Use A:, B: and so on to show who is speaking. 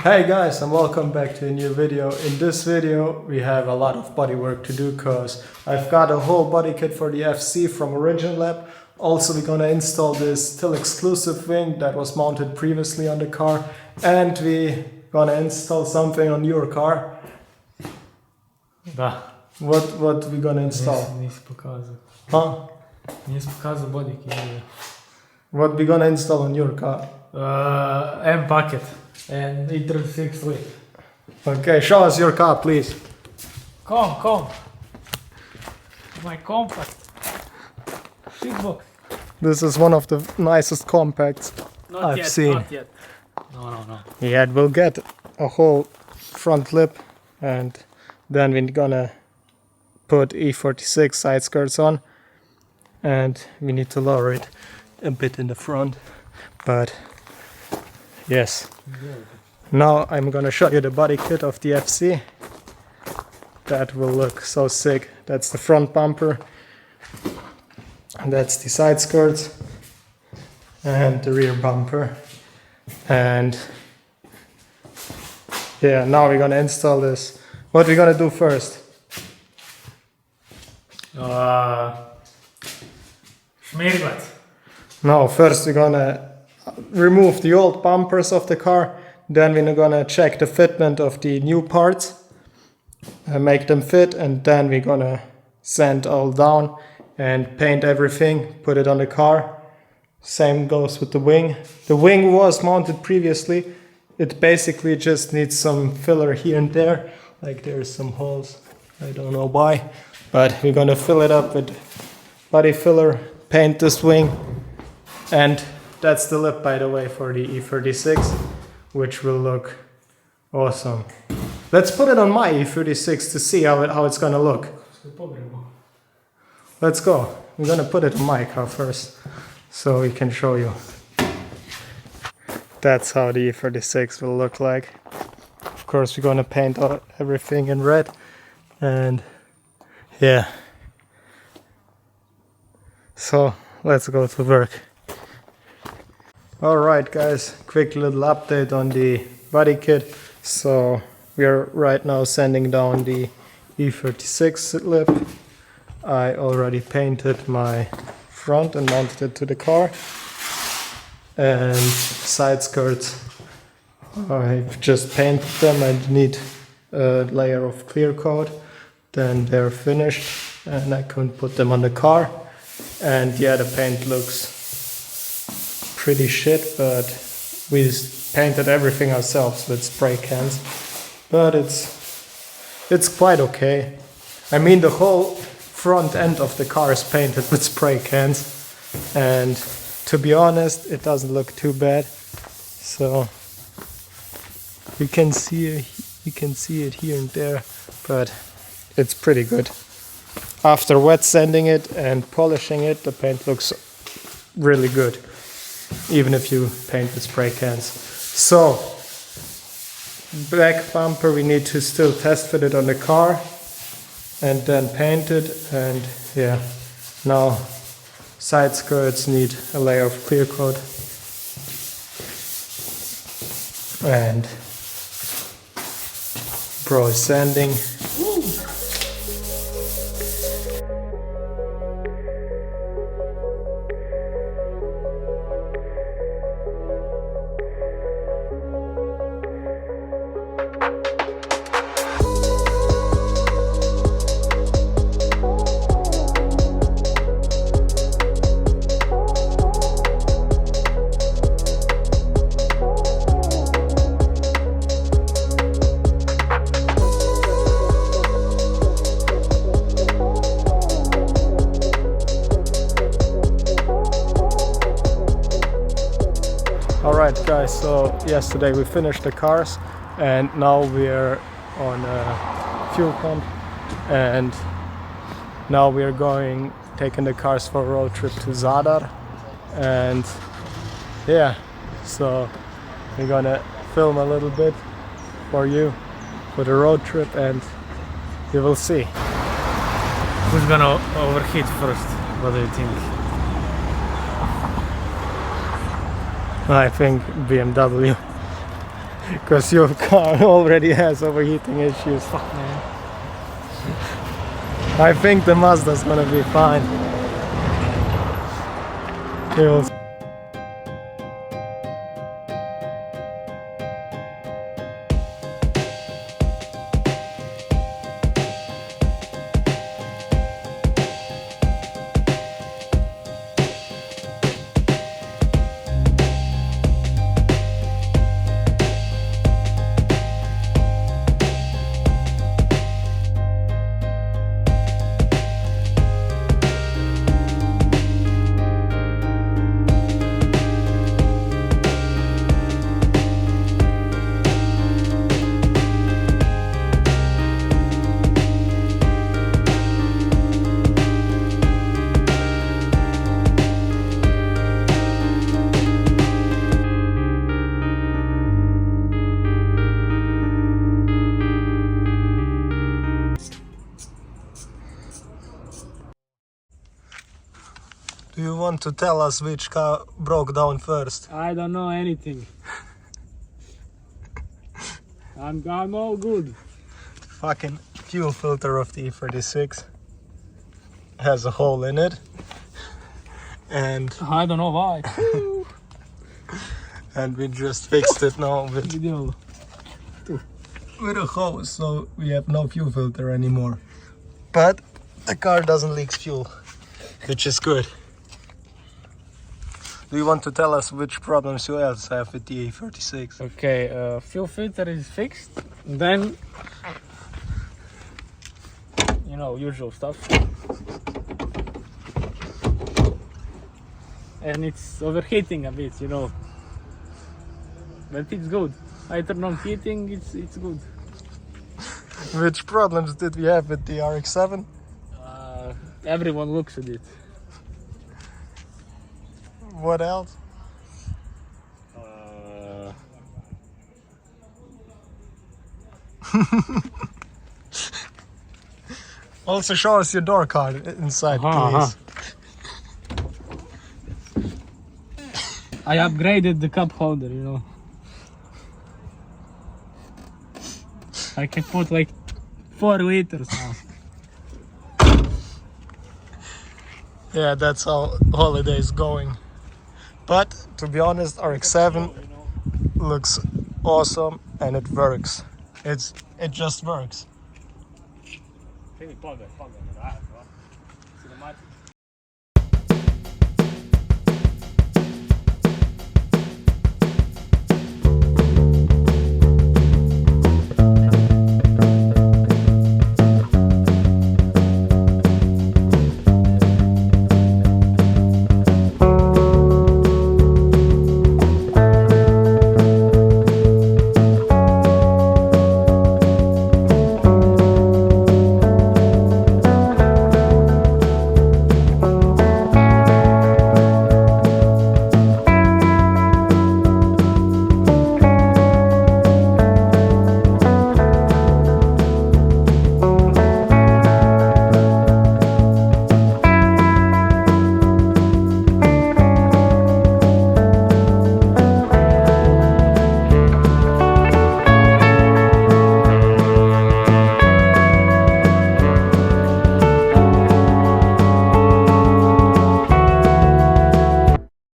A: Hey guys, and welcome back to a new video. In this video we have a lot of body work to do because I've got a whole body kit for the FC from Origin Lab. Also we're gonna install this still exclusive wing that was mounted previously on the car, and we gonna install something on your car.
B: Da.
A: What we gonna install?
B: Nisi pokazao.
A: Huh?
B: Nisi pokazao body kit.
A: What we gonna install on your car?
B: M Paket and E36 lift.
A: Okay, show us your car please.
B: Come. My compact. Big box.
A: This is one of the nicest compacts I've seen.
B: Not yet. No.
A: Yeah, it will get a whole front lip, and then we're gonna put E36 side skirts on, and we need to lower it a bit in the front, but yes. Now I'm gonna show you the body kit of the FC. That will look so sick. That's the front bumper, and that's the side skirts and the rear bumper. And yeah, now we're gonna install this. What we're gonna do first?
B: Šmirglac.
A: No, first we're gonna remove the old bumpers of the car. Then we're gonna check the fitment of the new parts, make them fit, and then we're gonna sand all down and paint everything, put it on the car. Same goes with the wing. The wing was mounted previously. It basically just needs some filler here and there. Like there's some holes. I don't know why. But we're gonna fill it up with body filler, paint this wing. And that's the lip, by the way, for the E36, which will look awesome. Let's put it on my E36 to see how it's gonna look. Let's go. We're gonna put it on my car first, so we can show you. That's how the E36 will look like. Of course, we're gonna paint everything in red, and yeah. So let's go to work. Alright guys, quick little update on the body kit. So we are right now sanding down the E36 lip. I already painted my front and mounted it to the car. And side skirts, I've just painted them. I need a layer of clear coat. Then they're finished and I can put them on the car. And yeah, the paint looks pretty shit, but we painted everything ourselves with spray cans. But it's quite okay. I mean, the whole front end of the car is painted with spray cans, and to be honest, it doesn't look too bad. So you can see it here and there, but it's pretty good. After wet sanding it and polishing it, the paint looks really good, even if you paint with spray cans. So back bumper, we need to still test fit it on the car and then paint it. And yeah, now side skirts need a layer of clear coat, and bro is sanding. Alright guys, so yesterday we finished the cars, and now we're on a fuel pump, and now we're taking the cars for a road trip to Zadar. And yeah, so we're gonna film a little bit for you for the road trip, and you will see.
B: Who's gonna overheat first? What do you think?
A: I think BMW. because your car already has overheating issues.
B: Fuck, man.
A: I think the Mazda's gonna be fine. You'll Do you want to tell us which car broke down first?
B: I don't know anything. I'm all good.
A: Fucking fuel filter of the E36 has a hole in it, and
B: I don't know why.
A: we just fixed it now with
B: Video.
A: a hose, so we have no fuel filter anymore. But the car doesn't leak fuel, which is good. Do you want to tell us which problems you else have with the E36?
B: Okay, fuel filter is fixed. Then, you know, usual stuff. And it's overheating a bit, you know. But it's good. I turn on heating, it's good.
A: Which problems did we have with the RX-7?
B: Everyone looks at it.
A: What else? Also show us your door card inside, please.
B: I upgraded the cup holder, you know. I can put like 4 liters now.
A: Yeah, that's how holiday is going. But to be honest, RX-7 looks awesome and it works. It just works.